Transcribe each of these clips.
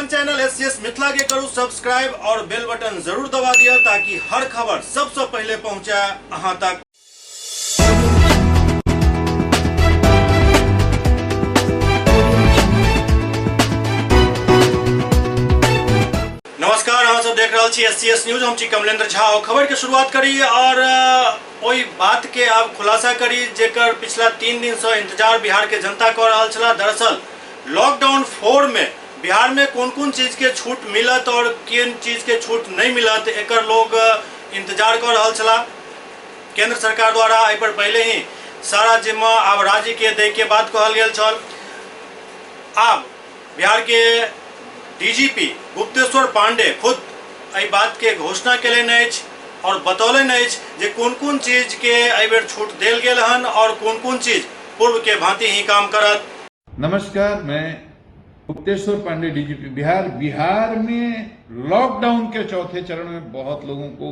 अपन channel SCS Mithila के करू subscribe और बेल बटन जरूर दबा दिया ताकि हर खबर सबसे पहले पहुंचे अहां तक। नमस्कार, हम सब देख रहे छी एससीएस न्यूज। हम छी कमलेंद्र झा। खबर के शुरुआत करी और ओई बात के अब खुलासा करी जेकर पिछला 3 दिन से इंतजार बिहार के जनता कर रहा छला। दरअसल लॉकडाउन 4 में बिहार में कौन कौन चीज के छूट मिलत और किन चीज के छूट नहीं मिलत एकर लोग इंतजार कर रहा छला। केंद्र सरकार द्वारा एहि पर पहले ही सारा जिम्मा अब राज्य के दे के बात कहल गेल छल। अब बिहार के डीजीपी गुप्तेश्वर पांडे खुद एहि बात के घोषणा केलन अछि और बतौलन अछि जे कोन कोन चीज के एहि बेर छूट देल गेल हन और कोन कोन चीज पूर्व के भांति ही काम करत। नमस्कार, मैं गुप्तेश्वर पांडे, डीजीपी बिहार में लॉकडाउन के चौथे चरण में बहुत लोगों को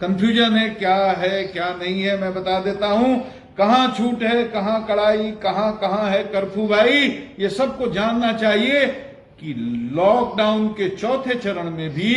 कंफ्यूजन है क्या नहीं है। मैं बता देता हूं कहां छूट है, कहां कड़ाई, कहां है कर्फ्यू। भाई ये सबको जानना चाहिए कि लॉकडाउन के चौथे चरण में भी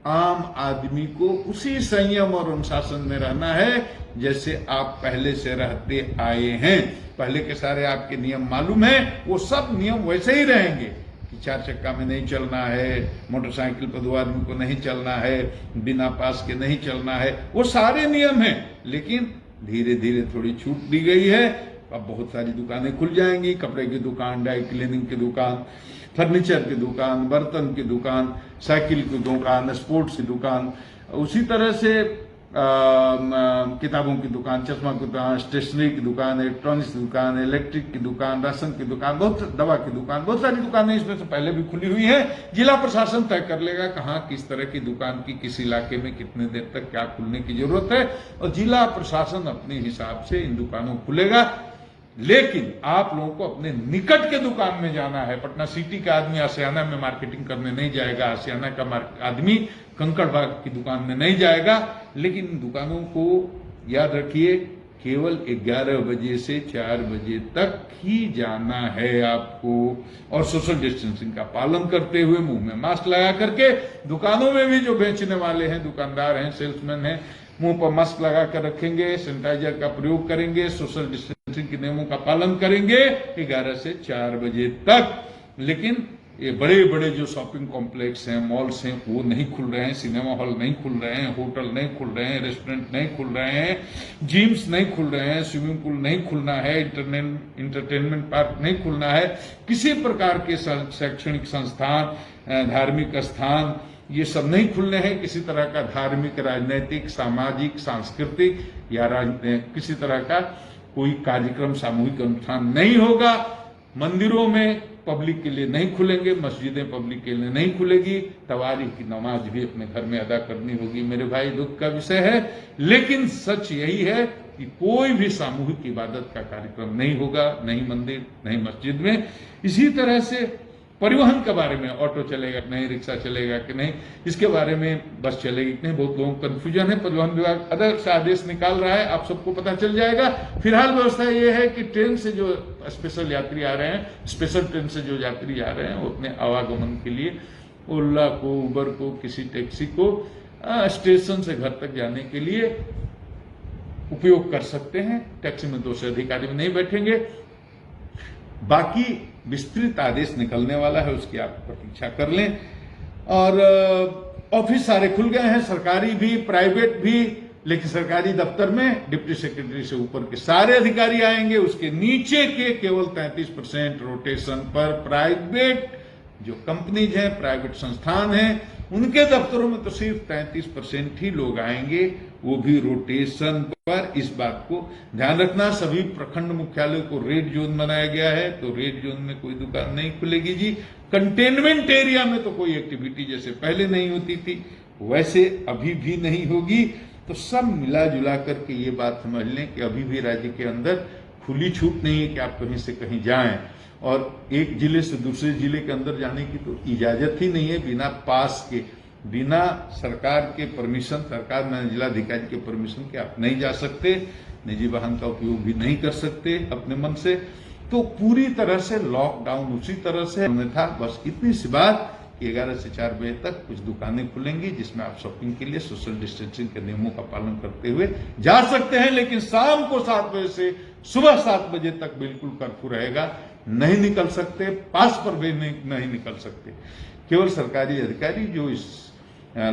आम आदमी को उसी संयम और अनुशासन में रहना है जैसे आप पहले से रहते आए हैं। पहले के सारे आपके नियम मालूम है, वो सब नियम वैसे ही रहेंगे कि 4 चक्का में नहीं चलना है, मोटरसाइकिल पर 2 आदमी को नहीं चलना है, बिना पास के नहीं चलना है, वो सारे नियम हैं। लेकिन धीरे धीरे थोड़ी छूट दी गई है। अब बहुत सारी दुकानें खुल जाएंगी, कपड़े की दुकान, ड्राई क्लीनिंग की दुकान, फर्नीचर की दुकान, बर्तन की दुकान, साइकिल की दुकान, स्पोर्ट्स की दुकान, उसी तरह से किताबों की दुकान, चश्मा की दुकान, स्टेशनरी की दुकान, इलेक्ट्रॉनिक्स की दुकान, इलेक्ट्रिक की दुकान, राशन की दुकान, बहुत दवा की दुकान, बहुत सारी दुकानें इसमें से पहले भी खुली हुई है। जिला प्रशासन तय कर लेगा कहाँ किस तरह की दुकान की किस इलाके में कितने देर तक क्या खुलने की जरूरत है और जिला प्रशासन अपने हिसाब से इन दुकानों को खुलेगा। लेकिन आप लोगों को अपने निकट के दुकान में जाना है। पटना सिटी का आदमी आसियाना में मार्केटिंग करने नहीं जाएगा, आसियाना का आदमी कंकड़बाग की दुकान में नहीं जाएगा। लेकिन इन दुकानों को याद रखिए, केवल 11 बजे से 4 बजे तक ही जाना है आपको और सोशल डिस्टेंसिंग का पालन करते हुए, मुंह में मास्क लगा करके। दुकानों में भी जो बेचने वाले हैं, दुकानदार हैं, सेल्समैन हैं, मुंह पर मास्क लगा कर रखेंगे, सैनिटाइजर का प्रयोग करेंगे, सोशल डिस्टेंसिंग के नियमों का पालन करेंगे 11 से 4 बजे तक। लेकिन ये बड़े बड़े जो शॉपिंग कॉम्प्लेक्स हैं, मॉल्स हैं, वो नहीं खुल रहे हैं, सिनेमा हॉल नहीं खुल रहे हैं, होटल नहीं खुल रहे हैं, रेस्टोरेंट नहीं खुल रहे हैं, जिम्स नहीं खुल रहे हैं, स्विमिंग पूल नहीं खुलना है, इंटरटेनमेंट पार्क नहीं खुलना है, किसी प्रकार के शैक्षणिक संस्थान, धार्मिक स्थान, ये सब नहीं खुलने हैं। किसी तरह का धार्मिक, राजनैतिक, सामाजिक, सांस्कृतिक या किसी तरह का कोई कार्यक्रम, सामूहिक अनुष्ठान नहीं होगा। मंदिरों में पब्लिक के लिए नहीं खुलेंगे, मस्जिदें पब्लिक के लिए नहीं खुलेगी, तवारी की नमाज भी अपने घर में अदा करनी होगी। मेरे भाई, दुख का विषय है, लेकिन सच यही है कि कोई भी सामूहिक इबादत का कार्यक्रम नहीं होगा, नहीं मंदिर, नहीं मस्जिद में। इसी तरह से परिवहन के बारे में, ऑटो चलेगा कि नहीं, रिक्शा चलेगा कि नहीं, इसके बारे में, बस चलेगी कि नहीं, बहुत लोगों को कंफ्यूजन है। परिवहन विभाग अलग से आदेश निकाल रहा है, आप सबको पता चल जाएगा। फिलहाल व्यवस्था यह है कि ट्रेन से जो स्पेशल यात्री आ रहे हैं, स्पेशल ट्रेन से जो यात्री आ रहे हैं, वो अपने आवागमन के लिए ओला को, उबर को, किसी टैक्सी को स्टेशन से घर तक जाने के लिए उपयोग कर सकते हैं। टैक्सी में 2 से अधिक आदमी नहीं बैठेंगे। बाकी विस्तृत आदेश निकलने वाला है, उसकी आप प्रतीक्षा कर लें। और ऑफिस सारे खुल गए हैं, सरकारी भी, प्राइवेट भी। लेकिन सरकारी दफ्तर में डिप्टी सेक्रेटरी से ऊपर के सारे अधिकारी आएंगे, उसके नीचे के केवल 33% रोटेशन पर। प्राइवेट जो कंपनीज हैं, प्राइवेट संस्थान हैं, उनके दफ्तरों में तो सिर्फ 33% ही लोग आएंगे, वो भी रोटेशन पर। इस बात को ध्यान रखना। सभी प्रखंड मुख्यालय को रेड जोन बनाया गया है, तो रेड जोन में कोई दुकान नहीं खुलेगी जी। कंटेनमेंट एरिया में तो कोई एक्टिविटी जैसे पहले नहीं होती थी, वैसे अभी भी नहीं होगी। तो सब मिला जुला करके ये बात समझ लें कि अभी भी राज्य के अंदर खुली छूट नहीं है कि आप कहीं से कहीं जाएं, और एक जिले से दूसरे जिले के अंदर जाने की तो इजाजत ही नहीं है बिना पास के, बिना सरकार के परमिशन, सरकार में जिलाधिकारी के परमिशन के आप नहीं जा सकते। निजी वाहन का उपयोग भी नहीं कर सकते अपने मन से। तो पूरी तरह से लॉकडाउन उसी तरह से था। बस इतनी सी बात कि 11 से 4 बजे तक कुछ दुकानें खुलेंगी जिसमें आप शॉपिंग के लिए सोशल डिस्टेंसिंग के नियमों का पालन करते हुए जा सकते हैं, लेकिन शाम को 7 बजे से सुबह 7 बजे तक बिल्कुल कर्फ्यू रहेगा। नहीं निकल सकते, पास पर भी नहीं निकल सकते। केवल सरकारी अधिकारी जो इस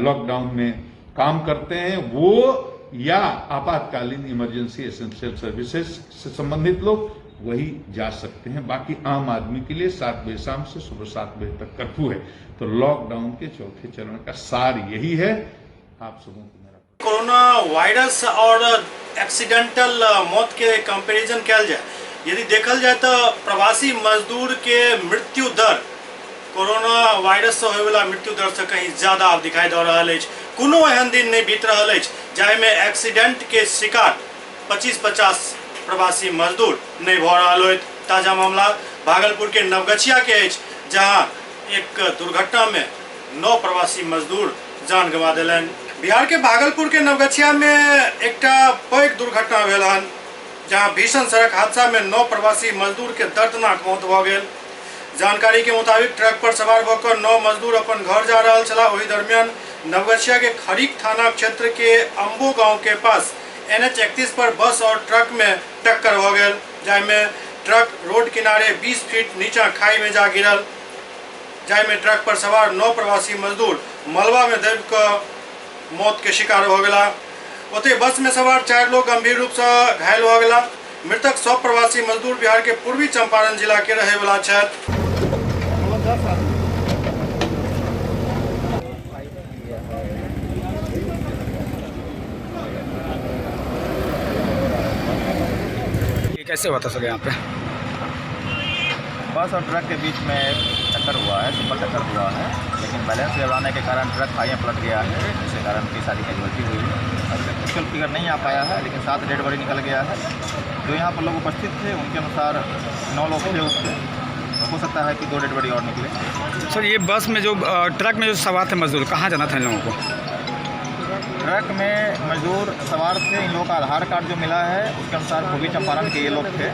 लॉकडाउन में काम करते हैं वो या आपातकालीन इमरजेंसी एसेंशियल सर्विसेज से संबंधित लोग वही जा सकते हैं। बाकी आम आदमी के लिए 7 बजे शाम से सुबह 7 बजे तक कर्फ्यू है। तो लॉकडाउन के चौथे चरण का सार यही है। आप सबों को मेरा कोरोना वायरस और एक्सीडेंटल मौत के कंपैरिजन किया जाए, यदि देखल जाए तो प्रवासी मजदूर के मृत्यु दर कोरोना वायरस से होय वाला मृत्यु दर से कहीं ज्यादा अब दिखाई दे रहा है। कोनो एहन दिन नहीं बीत रहा है जाहिमे एक्सीडेंट के शिकार 25-50 प्रवासी मजदूर नहीं भ रहा है। ताजा मामला भागलपुर के नवगछिया के अछि, जहां एक दुर्घटना में 9 प्रवासी मजदूर जान गंवा देलन। बिहार के भागलपुर के नवगछिया में एक पैघ दुर्घटना भेल हन, जहां भीषण सड़क हादसा में 9 प्रवासी मजदूर के दर्दनाक मौत भ गेल। जानकारी के मुताबिक ट्रक पर सवार होकर 9 मजदूर अपन घर जा रहा छला। वही दरमियान नवगछिया के खरीक थाना क्षेत्र के अम्बो गांव के पास NH 31 पर बस और ट्रक में टक्कर हो गई, जाहिमे ट्रक रोड किनारे 20 फीट नीचा खाई में जा गिरल, जाहिमे ट्रक पर सवार 9 प्रवासी मजदूर मलबा में दब कर मौत के शिकार हो गया। ओते बस में सवार 4 लोग गंभीर रूप से घायल हो गया। मृतक 100 प्रवासी मजदूर बिहार के पूर्वी चंपारण जिला के रहे वाला छथि। कैसे हुआ था सर यहाँ पे? बस और ट्रक के बीच में टक्कर हुआ है, सिंपल टक्कर हुआ है, लेकिन बैलेंस गड़बड़ाने के कारण ट्रक खाई में पलट गया है, जिसके कारण की सारी कैजुअल्टी हुई है। और एक्चुअल फिगर नहीं आ पाया है, लेकिन 7 डेड बॉडी निकल गया है। जो यहाँ पर लोग उपस्थित थे उनके अनुसार 9 लोग थे उसमें, हो सकता है कि 2 डेड बॉडी और निकले। सर ये बस में जो ट्रक में जो सवार थे मजदूर, कहाँ जाना था इन लोगों को? ट्रक में मजदूर सवार थे। इन लोगों का आधार कार्ड जो मिला है उसके अनुसार पूर्वी चंपारण के ये लोग थे।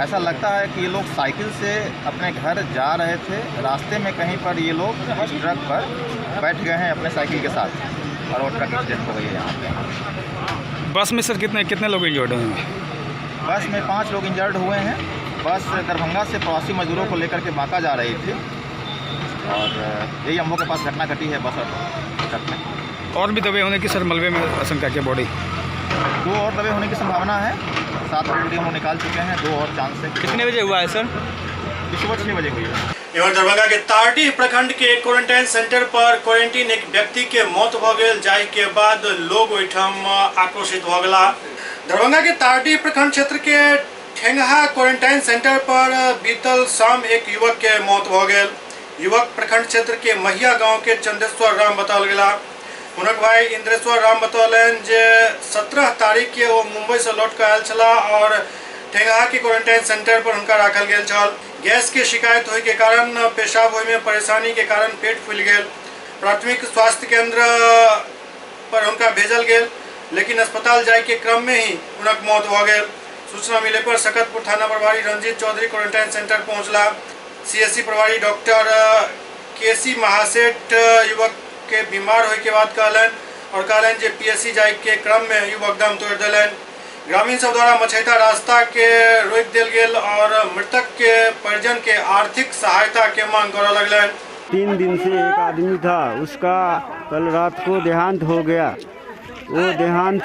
ऐसा लगता है कि ये लोग साइकिल से अपने घर जा रहे थे, रास्ते में कहीं पर ये लोग इस ट्रक पर बैठ गए हैं अपने साइकिल के साथ और वो ट्रक एक्सीडेंट हो गई है यहाँ पे। बस में सर कितने लोग इंजर्ड हुए हैं? बस में 5 लोग इंजर्ड हुए हैं। बस दरभंगा से प्रवासी मजदूरों को लेकर के बांका जा रही थी और यही अम्बो के पास घटना घटी है बस और ट्रक में। और भी दबे होने की सर मलबे में आशंका की बॉडी? 2 और दबे होने की संभावना है। 7 बॉडी हम निकाल चुके हैं, 2 और चांस है। कितने बजे हुआ है सर? सुबह 6 बजे हुई है। इधर दरभंगा के तारडीह प्रखंड के क्वारंटाइन सेंटर पर क्वारंटीन एक व्यक्ति के मौत भ गेल, जाहि के बाद लोग ओहिठाम आक्रोशित भ गेला। दरभंगा के तारडीह प्रखंड क्षेत्र के ठेंगहा क्वारंटाइन सेंटर पर बीतल शाम एक युवक के मौत भ गेल। युवक प्रखंड क्षेत्र के महिया गांव के चंदेश्वर राम बताओल गेला। हुनक भाई इंद्रेश्वर राम बतौलन जे 17 तारीख के वो मुंबई से लौट कर आयल छला और ठेंगहा के क्वारंटाइन सेंटर पर उनका राखल गेल छल। गैस के शिकायत होय के कारण पेशाब होय में परेशानी के कारण पेट फूल गेल। प्राथमिक स्वास्थ्य केंद्र पर उनका भेजल गेल, लेकिन अस्पताल जाय के क्रम में ही उनक मौत भ गेल। सूचना मिले पर सकतपुर थाना प्रभारी रंजीत चौधरी क्वारंटाइन सेंटर पहुंचला। CSC प्रभारी डॉक्टर KC महासेठ युवक के बीमार होय के बाद कहलन जे PSC जाय के क्रम में युवक दम तोड़ देलन। ग्रामीण सब द्वारा मछैता रास्ता के रोक दिल गेल और मृतक के परिजन के आर्थिक सहायता के मांग करे लगलन। 3 दिन से एक आदमी था, उसका कल रात को देहांत हो गया। वो देहांत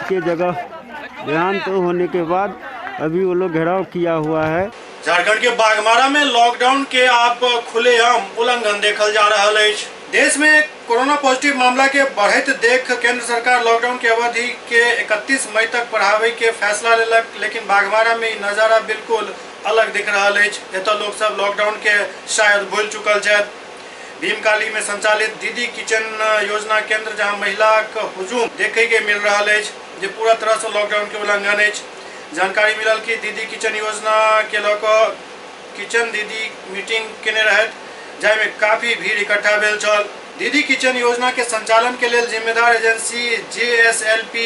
होने के बाद अभी वो लोग घेराव किया हुआ है। झारखंड के बाघमारा में लॉकडाउन के आप खुलेआम उल्लंघन देखल जा रहा है। देश में कोरोना पॉजिटिव मामला के बढ़त देख केंद्र सरकार लॉकडाउन के अवधि के 31 मई तक बढ़ावे के फैसला लेलक, लेकिन बाघमारा में नजारा बिल्कुल अलग दिख रहा है। एतऽ लोग सब लॉकडाउन के शायद भूल चुकल छथि। भीमकाली में संचालित दीदी किचन योजना केंद्र जहां महिला के हुजूम देखे के मिल रहा है, जे पूरा तरह से लॉकडाउन के उल्लंघन है। जानकारी मिलल कि दीदी किचन योजना के लऽ किचन दीदी मीटिंग केने रहत, जाहिमे काफी भीड़ इकट्ठा भेल छल। दीदी किचन योजना के संचालन के लिए जिम्मेदार एजेंसी JSLP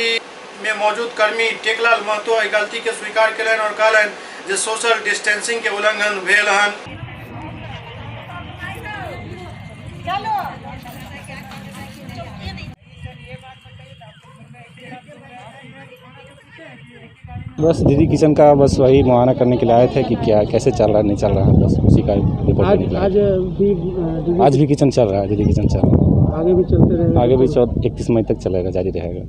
में मौजूद कर्मी टेकलाल महतो एहि गलती के स्वीकार कयलनि और कहलनि जे सोशल डिस्टेंसिंग के उल्लंघन भेल हन। बस दीदी किचन का बस वही मुआयना करने के लिए आए थे कि क्या कैसे चल रहा है नहीं चल रहा है, बस उसी का रिपोर्ट निकला। आज भी किचन चल रहा है, दीदी किचन चल रहा है, आगे भी चलते रहेगा, आगे भी 31 मई तक चलेगा, जारी रहेगा।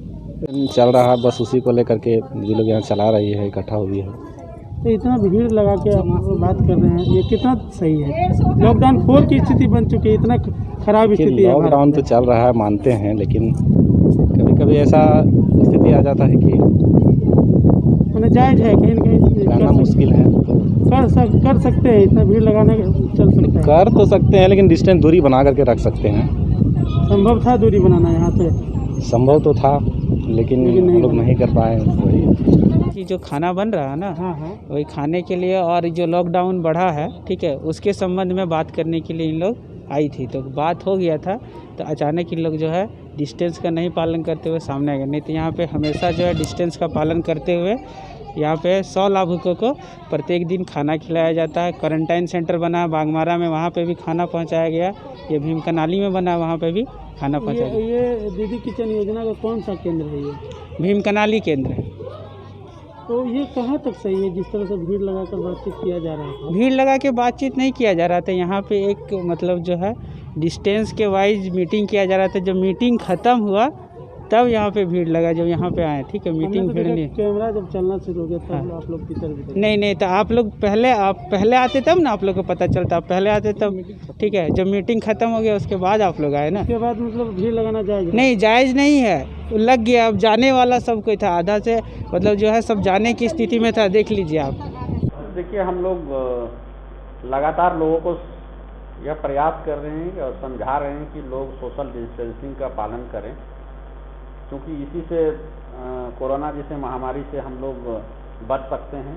चल रहा है बस उसी को लेकर के दीदी लोग यहाँ चला रही है, इकट्ठा हुई है। तो इतना भीड़ लगा के आप बात कर रहे हैं, ये कितना सही है? लॉकडाउन 4 की स्थिति बन चुकी है, इतना खराब स्थिति है। लॉकडाउन तो चल रहा है मानते हैं, लेकिन कभी कभी ऐसा स्थिति आ जाता है कि जायज है, कहीं न कहीं करना मुश्किल है। कर सकते हैं, इतना भीड़ लगाने चल सकता है, कर तो सकते हैं, लेकिन डिस्टेंस दूरी बना करके रख सकते हैं। संभव था दूरी बनाना यहाँ पे? संभव तो था, लेकिन हम लोग नहीं कर पाए। वही कि जो खाना बन रहा है ना, हाँ, वही खाने के लिए, और जो लॉकडाउन बढ़ा है, ठीक है, उसके संबंध में बात करने के लिए इन लोग आई थी। तो बात हो गया था, तो अचानक इन लोग जो है डिस्टेंस का नहीं पालन करते हुए सामने आ गए। नहीं तो यहाँ पे हमेशा जो है डिस्टेंस का पालन करते हुए यहाँ पे 100 लाभुकों को प्रत्येक दिन खाना खिलाया जाता है। क्वारंटाइन सेंटर बना है बागमारा में, वहाँ पे भी खाना पहुँचाया गया। ये भीम कनाली में बना है, वहाँ पे भी खाना पहुँचाया गया। ये दीदी किचन योजना का कौन सा केंद्र है? ये भीम कनाली केंद्र है। तो ये कहाँ तक सही है, जिस तरह से भीड़ लगाकर बातचीत किया जा रहा है? भीड़ लगा के बातचीत नहीं किया जा रहा था, यहाँ पे एक मतलब जो है डिस्टेंस के वाइज मीटिंग किया जा रहा था। जब मीटिंग ख़त्म हुआ तब यहाँ पे भीड़ लगा, जब यहाँ पे आए, ठीक है। मीटिंग भीड़ नहीं, कैमरा जब चलना शुरू हो गया तब आप लोग भीतर नहीं, तो आप लोग पहले आते तब ना आप लोग को पता चलता, पहले आते तब, ठीक है। जब मीटिंग ख़त्म हो गया उसके बाद आप लोग आए ना। उसके बाद मतलब भीड़ लगाना जायज़ नहीं, जायज़ नहीं है, तो लग गया। अब जाने वाला सब कोई था, आधा से मतलब जो है सब जाने की स्थिति में था, देख लीजिए आप। देखिए, हम लोग लगातार लोगों को यह प्रयास कर रहे हैं और समझा रहे हैं कि लोग सोशल डिस्टेंसिंग का पालन करें, क्योंकि इसी से कोरोना जैसे महामारी से हम लोग बच सकते हैं।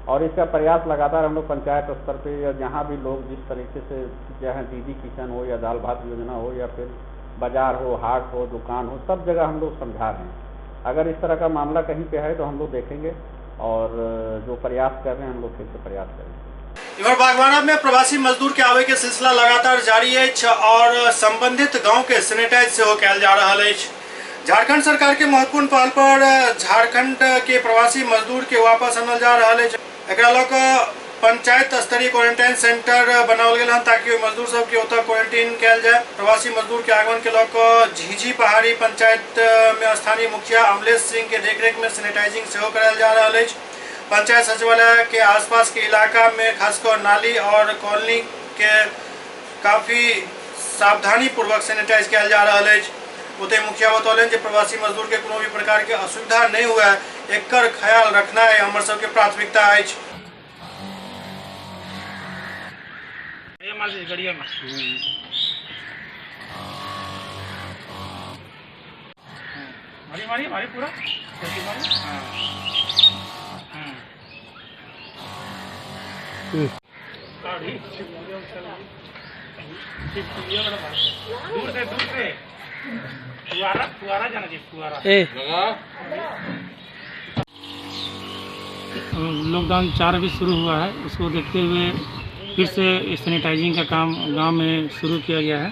और इसका प्रयास लगातार हम लोग पंचायत स्तर पे या जहाँ भी लोग जिस तरीके से चाहे दीदी किचन हो या दाल भात योजना हो या फिर बाज़ार हो, हाट हो, दुकान हो, सब जगह हम लोग समझा रहे हैं। अगर इस तरह का मामला कहीं पे है तो हम लोग देखेंगे और जो प्रयास कर रहे हैं हम लोग फिर से प्रयास करेंगे। इधर बागवाड़ा में प्रवासी मजदूर के आवे के सिलसिला लगातार जारी है और संबंधित गांव के सैनिटाइज से हो कैल जा रहा है। झारखंड सरकार के महत्वपूर्ण पहल पर झारखंड के प्रवासी मजदूर के वापस आनल जा रहा है। एकरा लऽ कऽ पंचायत स्तरीय क्वारंटाइन सेंटर बनाओल गेल हन ताकि मजदूर सब के ओतऽ क्वारंटाइन कैल जाए। प्रवासी मजदूर के आगमन के लऽ कऽ झीझी पहाड़ी पंचायत में स्थानीय मुखिया अमलेश सिंह के देखरेख में सैनिटाइजिंग सेहो करायल जा रहा है। पंचायत सचिवालय के आसपास के इलाका में खासकर नाली और कॉलोनी के काफ़ी सावधानी पूर्वक सैनिटाइज किया जा रहा है। ओते मुखिया बतौलन जे प्रवासी मजदूर के कोनो भी प्रकार के असुविधा नहीं हुआ है, एकर ख्याल रखना है हमर सबके प्राथमिकता है। मारी पूरा दूर से फुआरा जाना चाहिए, फुआरा। लॉकडाउन 4 अभी शुरू हुआ है, उसको देखते हुए फिर से सैनिटाइजिंग का काम गांव में शुरू किया गया है।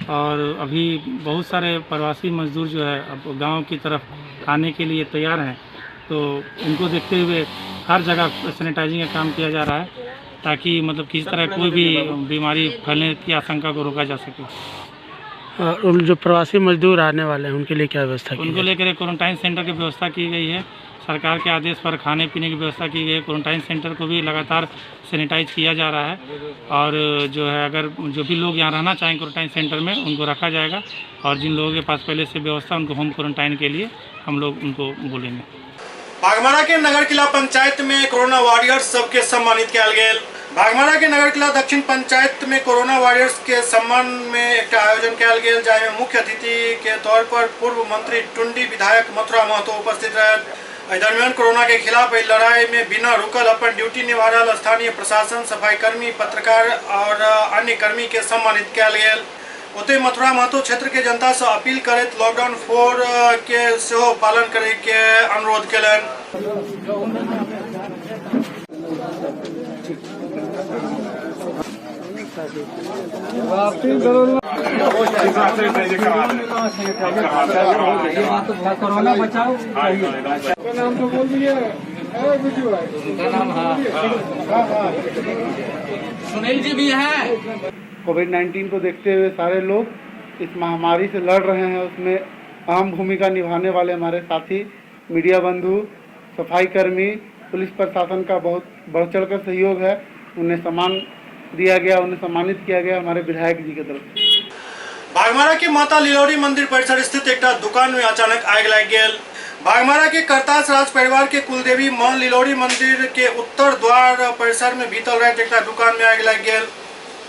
और अभी बहुत सारे प्रवासी मजदूर जो है अब गांव की तरफ आने के लिए तैयार हैं, तो उनको देखते हुए हर जगह सैनिटाइजिंग का काम किया जा रहा है ताकि मतलब किसी तरह कोई भी बीमारी फैलने की आशंका को रोका जा सके। और जो प्रवासी मजदूर आने वाले हैं उनके लिए क्या व्यवस्था की? उनको लेकर क्वारंटाइन सेंटर की व्यवस्था की गई है। सरकार के आदेश पर खाने पीने की व्यवस्था की गई है। क्वारंटाइन सेंटर को भी लगातार सैनिटाइज किया जा रहा है और जो है अगर जो भी लोग यहाँ रहना चाहें क्वारंटाइन सेंटर में उनको रखा जाएगा और जिन लोगों के पास पहले से व्यवस्था उनको होम क्वारंटाइन के लिए हम लोग उनको बोलेंगे। बागमारा के नगर किला पंचायत में कोरोना वॉरियर्स सबके सम्मानित किया गेल। बागमारा के नगर किला दक्षिण पंचायत में कोरोना वॉरियर्स के सम्मान में एक आयोजन किया गेल, जाहि में मुख्य अतिथि के तौर पर पूर्व मंत्री टुंडी विधायक मथुरा महतो उपस्थित रहे। दरमियान कोरोना के खिलाफ लड़ाई में बिना रुकल अपन ड्यूटी निभा रहा स्थानीय प्रशासन, सफाई कर्मी, पत्रकार और अन्य कर्मी के सम्मानित किया गेल। ओते मथुरा महतो क्षेत्र के जनता से अपील करैत लॉकडाउन 4 के सेहो पालन करे के अनुरोध केलन। कोरोना बचाओ सुनील जी भी है। कोविड-19 को देखते हुए सारे लोग इस महामारी से लड़ रहे हैं, उसमें अहम भूमिका निभाने वाले हमारे साथी मीडिया बंधु, सफाई कर्मी, पुलिस प्रशासन का बहुत बढ़ चढ़ कर सहयोग है। उन्हें सम्मान दिया गया, उन्हें सम्मानित किया गया हमारे विधायक जी की तरफ से। बागमारा के माता लिलौरी मंदिर परिसर स्थित एक दुकान में अचानक आग लग गया। बागमारा के करतास राज परिवार के कुलदेवी मां लिलौरी मंदिर के उत्तर द्वार परिसर में भीतर रह एक दुकान में आग लग गया।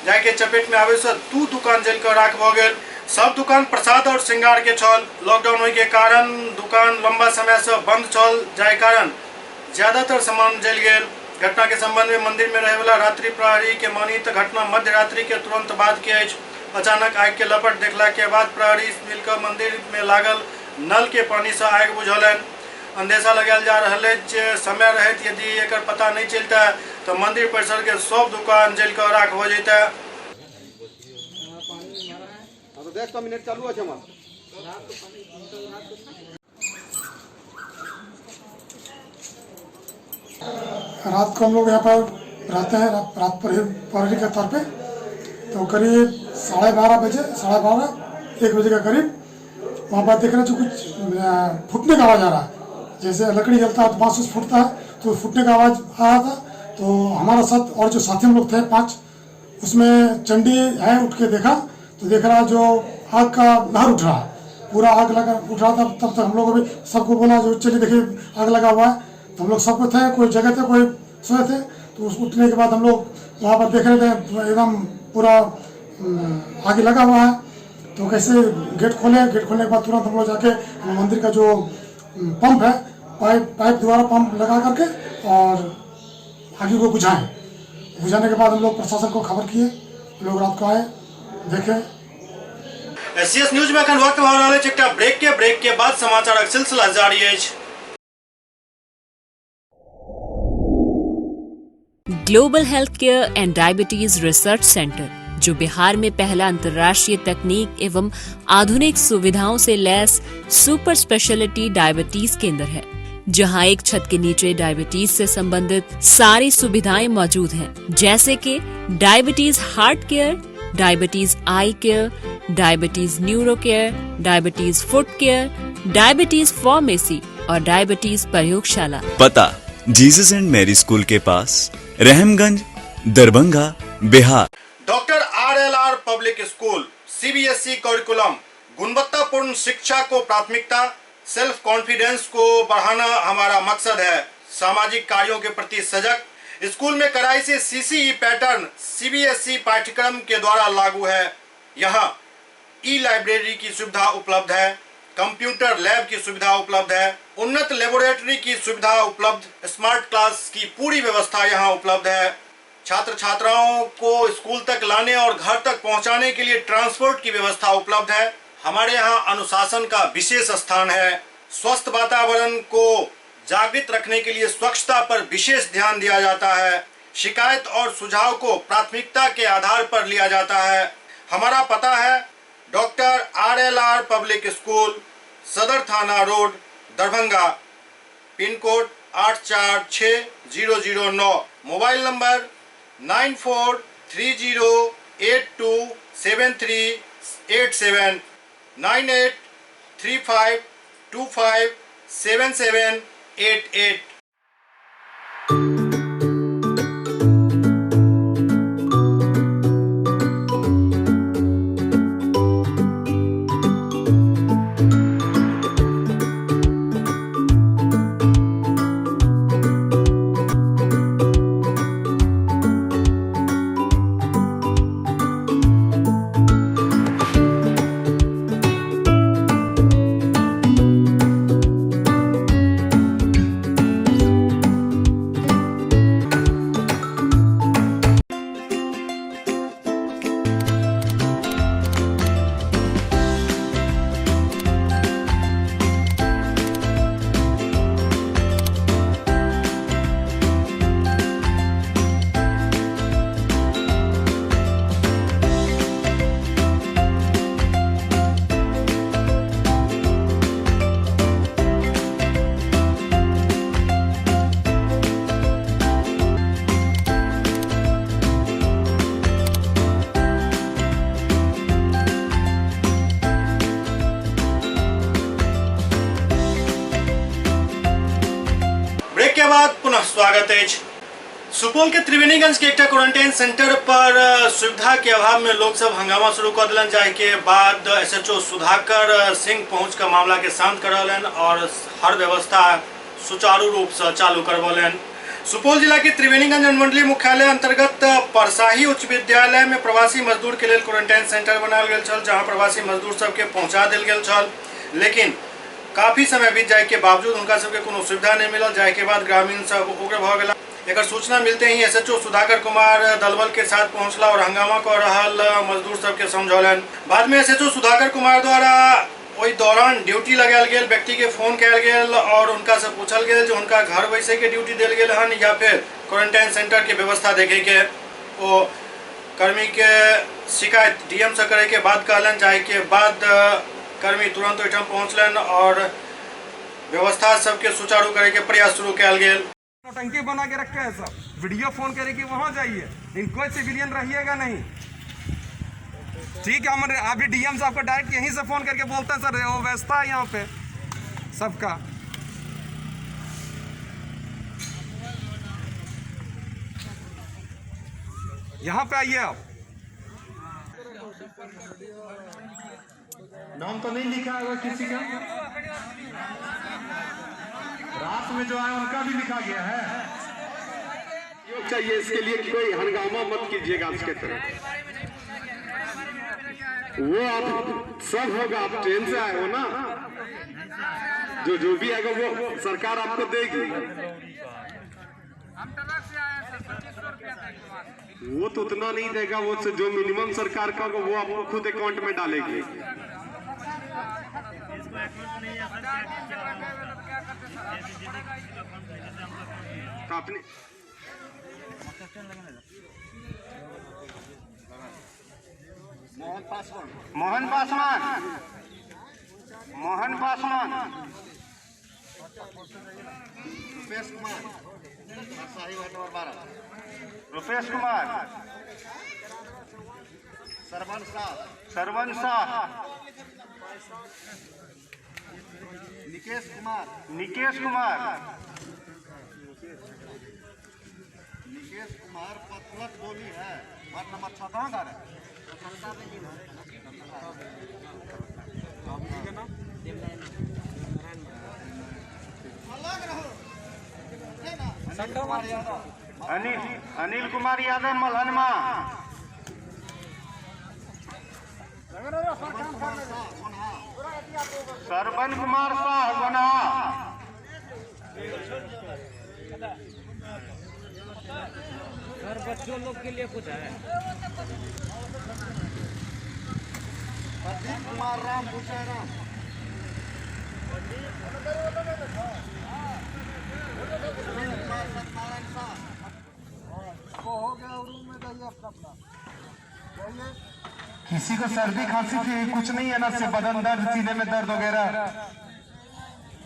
जाके चपेट में आवे से 2 दुकान जलकर राख भ गेल। सब दुकान प्रसाद और श्रृंगार के छल। लॉकडाउन होने के कारण दुकान लंबा समय से बंद छल, जाय कारण ज्यादातर सामान जल गया। घटना के संबंध में मंदिर में रहे वाला रात्रि प्रहरी के मानी तो घटना मध्य रात्रि के तुरंत बाद के अछि। अचानक आग के लपट देखला के बाद प्रहरी मिलकर मंदिर में लागल नल के पानी से आग बुझौलन। अंदेशा लगायल जा रहा है जे समय रहत यदि एकर पता नहीं चलता तो मंदिर परिसर के सब दुकान जलकर राख हो जाता। रात को हम लोग यहाँ पर रहते हैं, रात प्रहरी के तौर पे। तो करीब 12:30 बजे, 12:30 1 बजे के करीब वहाँ पर देख रहे जो कुछ फूटने का आवाज़ आ रहा है। जैसे लकड़ी जलता है तो बांस उस फूटता है, तो फूटने का आवाज़ आ रहा था। तो हमारा साथ और जो साथी हम लोग थे 5, उसमें चंडी है, उठ के देखा तो देख रहा जो आग का लहर उठ रहा है, पूरा आग लगा उठ रहा था। तब तक हम लोग भी सबको बोला जो चलिए देखिए आग लगा हुआ है। तो हम लोग सबको थे, कोई जगह थे, कोई सोए थे। तो उस उठने के बाद हम लोग वहाँ पर देख रहे थे एकदम पूरा आगे लगा हुआ है। तो कैसे गेट खोलने के बाद तुरंत हम लोग जाके मंदिर का जो पंप है, पाइप द्वारा पंप लगा करके और आगे को बुझाने के बाद हम लोग प्रशासन को खबर किए। लोग रात को आए, देखे। एससीएस न्यूज में अखन वक्त भऽ रहल अछि एकटा ब्रेक के बाद समाचारक सिलसिला जारी अछि। Global health care and diabetes research centre, जो बिहार में पहला अंतर्राष्ट्रीय तकनीक एवं आधुनिक सुविधाओं से लैस सुपर स्पेशलिटी डायबिटीज केंद्र है, जहां एक छत के नीचे डायबिटीज से संबंधित सारी सुविधाएं मौजूद हैं, जैसे कि diabetes heart care, diabetes eye care, diabetes neuro care, diabetes foot care, diabetes pharmacy और डायबिटीज प्रयोगशाला। पता जीसस एंड मैरी स्कूल के पास, Rahamganj, Darbhanga, Bihar. Doctor RLR public school CBSE curriculum, गुणवत्तापूर्ण शिक्षा को प्राथमिकता, सेल्फ कॉन्फिडेंस को बढ़ाना हमारा मकसद है। सामाजिक कार्यों के प्रति सजग। स्कूल में कड़ाई से CCE पैटर्न CBSE पाठ्यक्रम के द्वारा लागू है। यहाँ ई-लाइब्रेरी की सुविधा उपलब्ध है, कंप्यूटर लैब की सुविधा उपलब्ध है, उन्नत लेबोरेटरी की सुविधा उपलब्ध, स्मार्ट क्लास की पूरी व्यवस्था यहाँ उपलब्ध है। छात्र छात्राओं को स्कूल तक लाने और घर तक पहुँचाने के लिए ट्रांसपोर्ट की व्यवस्था उपलब्ध है। हमारे यहाँ अनुशासन का विशेष स्थान है। स्वस्थ वातावरण को जागृत रखने के लिए स्वच्छता पर विशेष ध्यान दिया जाता है। शिकायत और सुझाव को प्राथमिकता के आधार पर लिया जाता है। हमारा पता है डॉक्टर RLR पब्लिक स्कूल, सदर थाना road, Darbhanga, pin code 846009, mobile number 9430827387, 9835257788। पुनः स्वागत है। सुपौल के त्रिवेणीगंज के एक क्वारंटाइन सेंटर पर सुविधा के अभाव में लोग सब हंगामा शुरू कर दिलन, जाए के बाद SHO सुधाकर सिंह पहुंच कर मामला के शांत करौलन और हर व्यवस्था सुचारू रूप से चालू करवलन। सुपौल जिला के त्रिवेणीगंज अनुमंडलीय मुख्यालय अंतर्गत परसाही उच्च विद्यालय में प्रवासी मजदूर के लिए क्वारंटाइन सेंटर बनाल गेल छल, जहां प्रवासी मजदूर सबके पहुंचा दिल गेल छल, लेकिन काफी समय बीत जाए के बावजूद उनका सबके कोनो सुविधा नहीं मिलल, जाए के बाद ग्रामीण सब उग्र भ गेला। एक सूचना मिलते ही SHO सुधाकर कुमार दलबल के साथ पहुंचला और हंगामा कर रहा मजदूर सबके समझौलन। बाद में SHO सुधाकर कुमार द्वारा वही दौरान ड्यूटी लगायल गेल व्यक्ति के फोन कयल गेल और उनका से पूछल गेल जो उनका घर बैसे के ड्यूटी दिल गेल हन या फिर क्वारंटाइन सेंटर के व्यवस्था देखे के। वो कर्मी के शिकायत DM से करे के बाद कहलन, जाए के बाद कर्मी तुरंत ओहिठाम पहुँचलन और व्यवस्था सबके सुचारू करे के प्रयास शुरू कयल गेल। टंकी बना के रखे है सब, वीडियो फोन करे कि वहाँ जाइए, इन कोई सिविलियन रहिएगा नहीं। ठीक है, हम अभी DM साहब को डायरेक्ट यहीं से फोन करके बोलते हैं सर वो व्यवस्था है यहाँ पे सबका। यहाँ पे आइए आप। नाम तो नहीं लिखा होगा किसी का, रात में जो आए उनका भी लिखा गया है। चाहिए इसके लिए कोई हंगामा मत कीजिएगा उसके तरफ, वो आप सब होगा, आप ट्रेन से आए हो ना, जो भी आएगा वो सरकार आपको देगी। वो तो उतना नहीं देगा, वो जो मिनिमम सरकार का होगा वो आपको खुद अकाउंट में डालेगी। आपने मोहन पासवान रुपेश कुमार सरवन शाह निकेश कुमार पतलत बोली है। वार्ड नंबर 6 कहाँ का है? अनिल कुमार यादव मलहनमा, सरवन कुमार शाह गोनहा, सर बच्चों लोग के लिए कुछ है। प्रदीप कुमार राम भूषण किसी को सर्दी खांसी थी कुछ नहीं है ना, से बदन दर्द, सीने में दर्द वगैरह,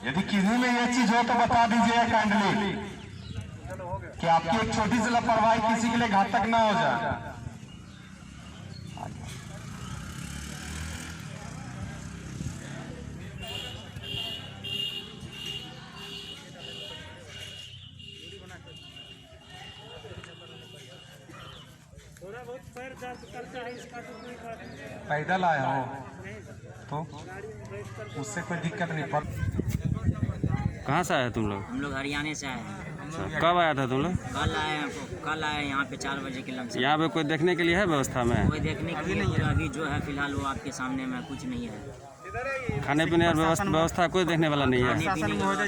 यदि किसी में ये चीज हो तो बता दीजिए काइंडली कि आपकी एक छोटी सी लापरवाही किसी के लिए घातक ना हो जाए। पैदल आए हो तो उससे कोई दिक्कत नहीं पड़। कहाँ से आए तुम लोग? हम लोग हरियाणा से आए हैं। कब आया था तुम लोग? कल आए यहाँ पे 4 बजे के लमसम। यहाँ पे कोई देखने के लिए है व्यवस्था में? कोई देखने के लिए अभी जो है फिलहाल वो आपके सामने में कुछ नहीं है। खाने पीने और व्यवस्था कोई देखने वाला नहीं है।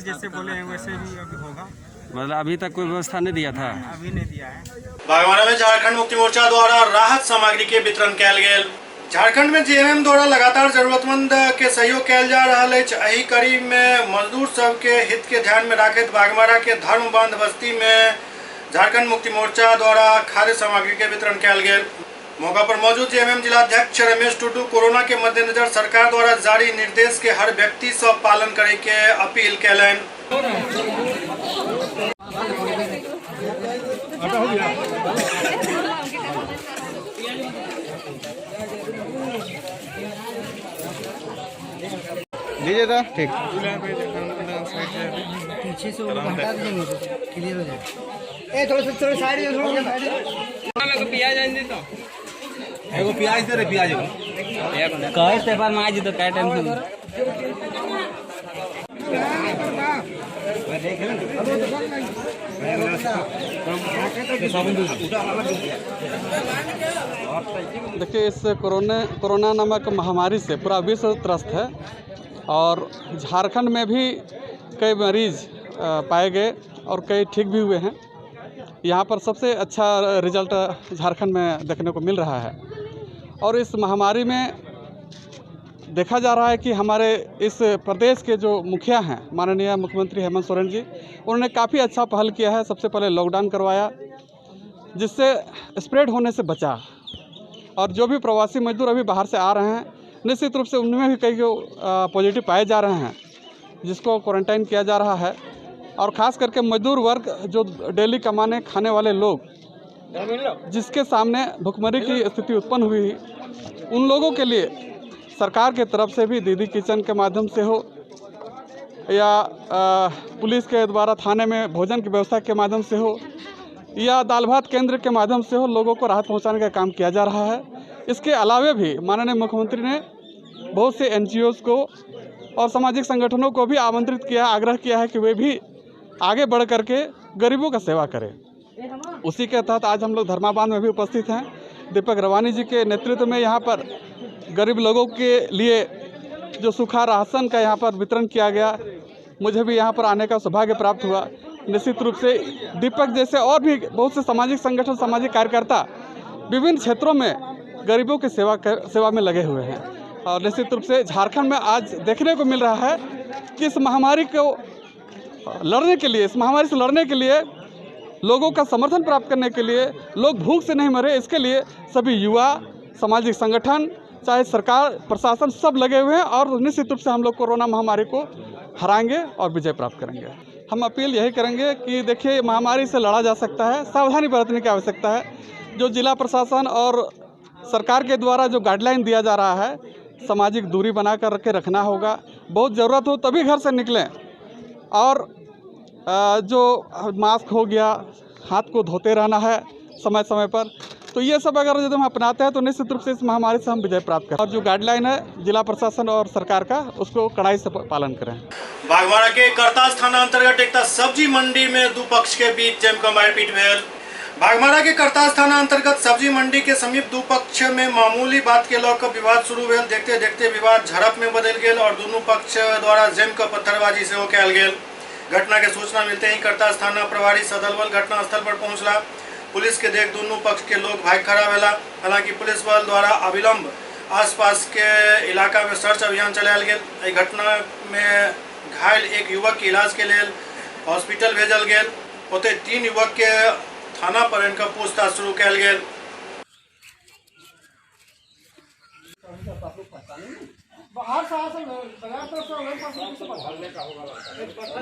जैसे बोले हैं वैसे ही अभी होगा, मतलब अभी तक कोई व्यवस्था नहीं दिया था? अभी नहीं दिया है। बागवाना में झारखंड मुक्ति मोर्चा द्वारा राहत सामग्री के वितरण कयल गेल। झारखंड में JMM द्वारा लगातार जरूरतमंद के सहयोग कयल जा रहा है। एही कड़ी में मजदूर सब के हित के ध्यान में राखत बागमारा के धर्मबांध बस्ती में झारखंड मुक्ति मोर्चा द्वारा खाद्य सामग्री के वितरण कयल गेल। मौका पर मौजूद JMM जिलाध्यक्ष रमेश टुडू कोरोना के मद्देनजर सरकार द्वारा जारी निर्देश के हर व्यक्ति से पालन करे के अपील कयलनि। लीजिए था ठीक। पीछे से वो हटा देंगे तो क्लियर हो जाएगा। थोड़ा सा साइड में थोड़ा प्याज आने दो, एगो प्याज दे रे, प्याज कहे से पर माज तो काय टेंशन देखिए, इस कोरोना नामक महामारी से पूरा विश्व त्रस्त है और झारखंड में भी कई मरीज पाए गए और कई ठीक भी हुए हैं। यहाँ पर सबसे अच्छा रिजल्ट झारखंड में देखने को मिल रहा है और इस महामारी में देखा जा रहा है कि हमारे इस प्रदेश के जो मुखिया हैं, माननीय मुख्यमंत्री हेमंत सोरेन जी, उन्होंने काफ़ी अच्छा पहल किया है। सबसे पहले लॉकडाउन करवाया, जिससे स्प्रेड होने से बचा, और जो भी प्रवासी मजदूर अभी बाहर से आ रहे हैं, निश्चित रूप से उनमें भी कई पॉजिटिव पाए जा रहे हैं, जिसको क्वारंटाइन किया जा रहा है। और ख़ास करके मजदूर वर्ग जो डेली कमाने खाने वाले लोग, जिसके सामने भुखमरी की स्थिति उत्पन्न हुई, उन लोगों के लिए सरकार के तरफ से भी दीदी किचन के माध्यम से हो या पुलिस के द्वारा थाने में भोजन की व्यवस्था के माध्यम से हो या दाल भात केंद्र के माध्यम से हो, लोगों को राहत पहुंचाने का काम किया जा रहा है। इसके अलावे भी माननीय मुख्यमंत्री ने बहुत से NGOs को और सामाजिक संगठनों को भी आमंत्रित किया, आग्रह किया है कि वे भी आगे बढ़ करके गरीबों का सेवा करें। उसी के तहत आज हम लोग धर्माबाद में भी उपस्थित हैं। दीपक रवानी जी के नेतृत्व में यहाँ पर गरीब लोगों के लिए जो सूखा राशन का यहाँ पर वितरण किया गया, मुझे भी यहाँ पर आने का सौभाग्य प्राप्त हुआ। निश्चित रूप से दीपक जैसे और भी बहुत से सामाजिक संगठन, सामाजिक कार्यकर्ता विभिन्न क्षेत्रों में गरीबों की सेवा में लगे हुए हैं और निश्चित रूप से झारखंड में आज देखने को मिल रहा है कि इस महामारी को लड़ने के लिए, इस महामारी से लड़ने के लिए, लोगों का समर्थन प्राप्त करने के लिए, लोग भूख से नहीं मरे, इसके लिए सभी युवा, सामाजिक संगठन, चाहे सरकार, प्रशासन, सब लगे हुए हैं और निश्चित रूप से हम लोग कोरोना महामारी को हराएंगे और विजय प्राप्त करेंगे। हम अपील यही करेंगे कि देखिए, महामारी से लड़ा जा सकता है, सावधानी बरतने की आवश्यकता है। जो जिला प्रशासन और सरकार के द्वारा जो गाइडलाइन दिया जा रहा है, सामाजिक दूरी बना कर के रखना होगा, बहुत ज़रूरत हो तभी घर से निकलें, और जो मास्क हो गया, हाथ को धोते रहना है समय समय पर, तो ये सब अगर यदि हम अपनाते हैं तो निश्चित रूप से इस महामारी से हम विजय प्राप्त करें। और जो गाइडलाइन है जिला प्रशासन और सरकार का, उसको कड़ाई से पालन करें। बागमारा के करतास थाना अंतर्गत एक सब्जी मंडी में दो पक्ष के बीच जमकर मारपीट भेल। बागमारा के करतास थाना अंतर्गत सब्जी मंडी के समीप दो पक्ष में मामूली बात के लौकर विवाद शुरू भेल। देखते देखते विवाद झड़प में बदल गया और दोनों पक्ष द्वारा जमकर पत्थरबाजी से कैल गेल। घटना के सूचना मिलते ही करतास थाना प्रभारी सदल बल घटनास्थल पर पहुंचला। पुलिस के देख दोनों पक्ष के लोग भाग खड़ा भेला। हालांकि पुलिस बल द्वारा अविलंब आसपास के इलाका में सर्च अभियान चलायल गेल। घटना में घायल एक युवक के इलाज के लिए हॉस्पिटल भेजल गेल। ओते 3 युवक के थाना पर इनका पूछताछ शुरू कयल गेल। बाहर से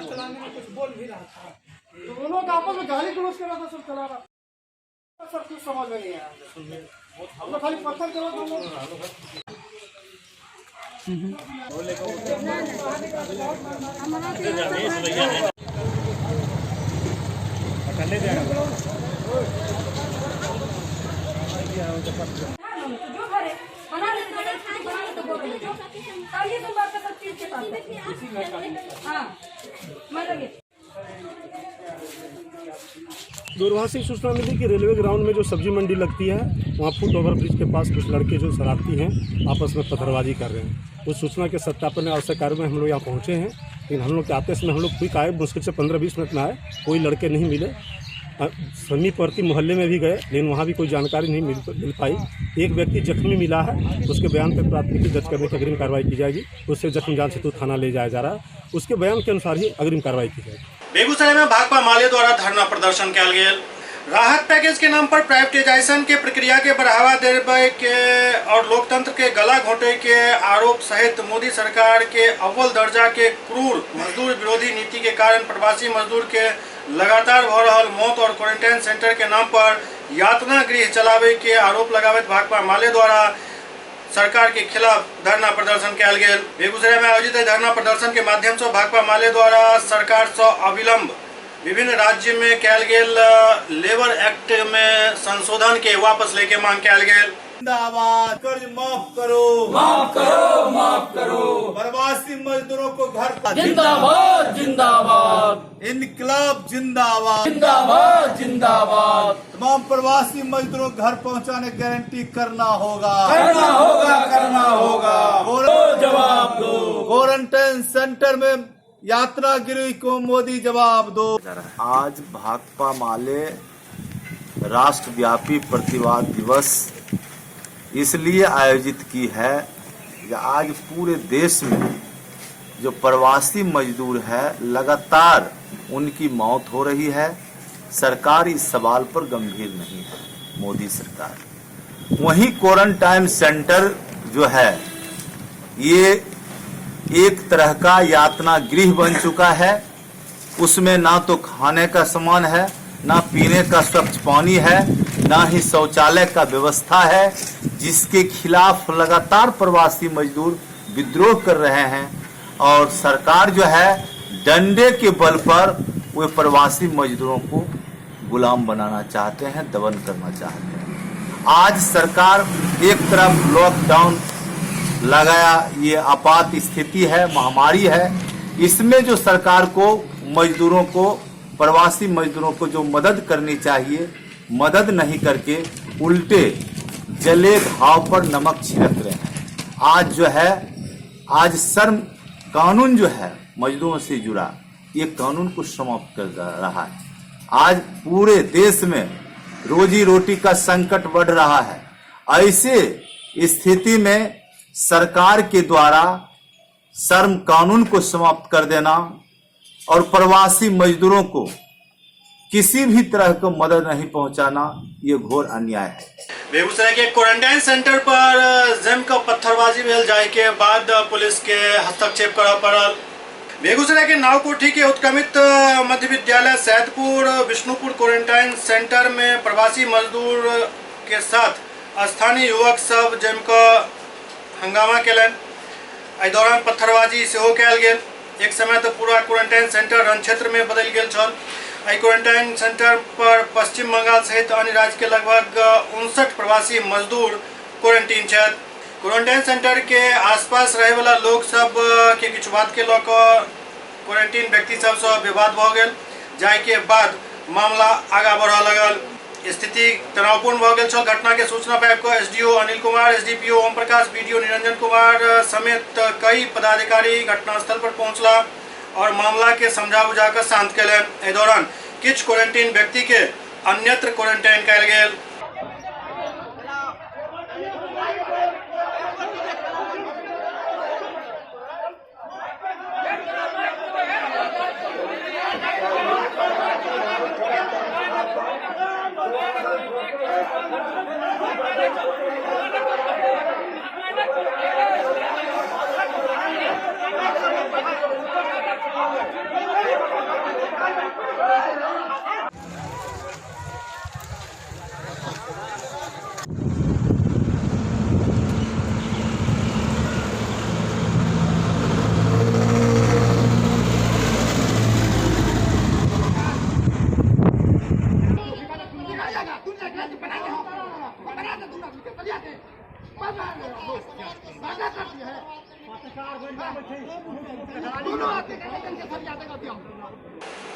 चलाने में कुछ बोल भी रहा था, तो दोनों का आपस में गाली गलौज कर रहा था, सब चला रहा, सब कुछ समझ में नहीं आया। हम लोग खाली पत्थर चला था। दूरभाष सूचना मिली कि रेलवे ग्राउंड में जो सब्जी मंडी लगती है, वहाँ फुट ओवर ब्रिज के पास कुछ लड़के जो शरारती हैं आपस में पत्थरबाजी कर रहे हैं। उस सूचना के सत्यापन आवश्यक कार्य में हम लोग यहाँ पहुँचे हैं, लेकिन हम लोग के आते समय हम लोग क्विक आए, मुश्किल से 15-20 मिनट में आए, कोई लड़के नहीं मिले। समीपवर्ती मोहल्ले में भी गए, लेकिन वहाँ भी कोई जानकारी नहीं मिल पाई। एक व्यक्ति जख्मी मिला है, उसके बयान पर प्राथमिकी दर्ज करने की अग्रिम कार्रवाई की जाएगी। उससे जख्म जांच हेतु थाना ले जाया जा रहा है, उसके बयान के अनुसार ही अग्रिम कार्रवाई की जाएगी। बेगूसराय में भाकपा माले द्वारा धरना प्रदर्शन कयल गेल। राहत पैकेज के नाम पर प्राइवेटाइजेशन के प्रक्रिया के बढ़ावा देवे के और लोकतंत्र के गला घोंटे के आरोप सहित मोदी सरकार के अव्वल दर्जा के क्रूर मजदूर विरोधी नीति के कारण प्रवासी मजदूर के लगातार हो रहा मौत और क्वारंटाइन सेंटर के नाम पर यातना गृह चलावे के आरोप लगावत भाकपा माले द्वारा सरकार के खिलाफ धरना प्रदर्शन किया गया। बेगूसराय में आयोजित धरना प्रदर्शन के माध्यम से भाकपा माले द्वारा सरकार से अविलंब विभिन्न राज्य में किया गया लेबर एक्ट में संशोधन के वापस लेके मांग किया गया। जिंदाबाद, कर्ज माफ करो, माफ करो, माफ करो, प्रवासी मजदूरों को घर जिंदाबाद, जिंदाबाद, इनकलाब जिंदाबाद, जिंदाबाद, जिंदाबाद, तमाम प्रवासी मजदूरों को घर पहुंचाने की गारंटी करना होगा, करना होगा, करना होगा। जवाब दो, क्वारंटाइन सेंटर में यात्रा गिरी को मोदी जवाब दो। आज भाकपा माले राष्ट्रव्यापी प्रतिवाद दिवस इसलिए आयोजित की है कि आज पूरे देश में जो प्रवासी मजदूर है लगातार उनकी मौत हो रही है। सरकार इस सवाल पर गंभीर नहीं है, मोदी सरकार। वहीं क्वारंटाइन सेंटर जो है ये एक तरह का यातना गृह बन चुका है। उसमें ना तो खाने का सामान है, ना पीने का स्वच्छ पानी है, ना ही शौचालय का व्यवस्था है, जिसके खिलाफ लगातार प्रवासी मजदूर विद्रोह कर रहे हैं। और सरकार जो है डंडे के बल पर वे प्रवासी मजदूरों को गुलाम बनाना चाहते हैं, दमन करना चाहते हैं। आज सरकार एक तरफ लॉकडाउन लगाया, ये आपात स्थिति है, महामारी है, इसमें जो सरकार को मजदूरों को, प्रवासी मजदूरों को जो मदद करनी चाहिए, मदद नहीं करके उल्टे जले घाव पर नमक छिड़क रहे हैं। आज जो है, आज श्रम कानून जो है मजदूरों से जुड़ा, ये कानून को समाप्त कर रहा है। आज पूरे देश में रोजी रोटी का संकट बढ़ रहा है। ऐसे स्थिति में सरकार के द्वारा श्रम कानून को समाप्त कर देना और प्रवासी मजदूरों को किसी भी तरह को मदद नहीं पहुंचाना, ये घोर अन्याय है। बेगूसराय के क्वारंटाइन सेंटर पर जम का पत्थरबाजी भेल जाए के बाद पुलिस के हस्तक्षेप कर पड़ल। बेगूसराय के नावकोठी के उत्क्रमित मध्य विद्यालय सैदपुर विष्णुपुर क्वारंटाइन सेंटर में प्रवासी मजदूर के साथ स्थानीय युवक सब जम का हंगामा केलन। एहि दौरान पत्थरबाजी सेहो कयल गेल। एक समय तो पूरा क्वारंटाइन सेंटर रण क्षेत्र में बदल गेल छल। एहि क्वारंटाइन सेंटर पर पश्चिम बंगाल सहित अन्य राज्य के लगभग 59 प्रवासी मजदूर क्वारंटीन छथि। क्वारंटाइन सेंटर के आसपास रहे वाला लोग सब के किछु बात के लऽ कऽ क्वारंटीन व्यक्ति सब से विवाद भऽ गेल, जाय के बाद मामला आगा बढ़ऽ लगल। स्थिति तनावपूर्ण भऽ गेल छल। घटना के सूचना पाबि कऽ SDO Anil Kumar, SDPO Om Prakash, BDO Niranjan Kumar समेत कई पदाधिकारी घटनास्थल पर पहुंचला और मामला के समझा बुझा कर शांत कयलनि। एहि दौरान किछु क्वारंटीन व्यक्ति के अन्यत्र क्वारंटाइन कयल गेल।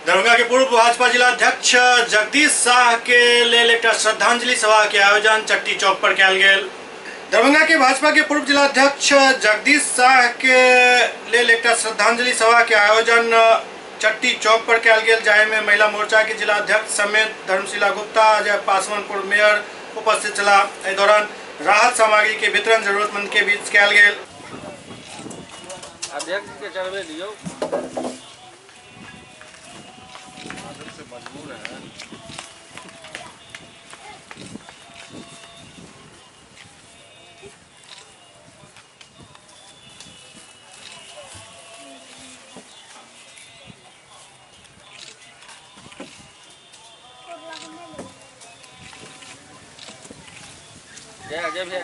दरभंगा के पूर्व भाजपा जिला अध्यक्ष जगदीश शाह के लेल एक श्रद्धांजलि सभा के आयोजन चट्टी चौक पर कयल गेल। दरभंगा के भाजपा के पूर्व जिला अध्यक्ष जगदीश शाह के लेल एक श्रद्धांजलि सभा के आयोजन चट्टी चौक पर कयल गेल, जाहि में महिला मोर्चा के जिला अध्यक्ष समेत धर्मशिला गुप्ता, अजय पासवान पूर्व मेयर उपस्थित छला। एहि दौरान राहत सामग्री के वितरण जरूरतमंद के बीच कयल गेल। अध्यक्ष के चढ़वे दियो मजबूर है। जय भैया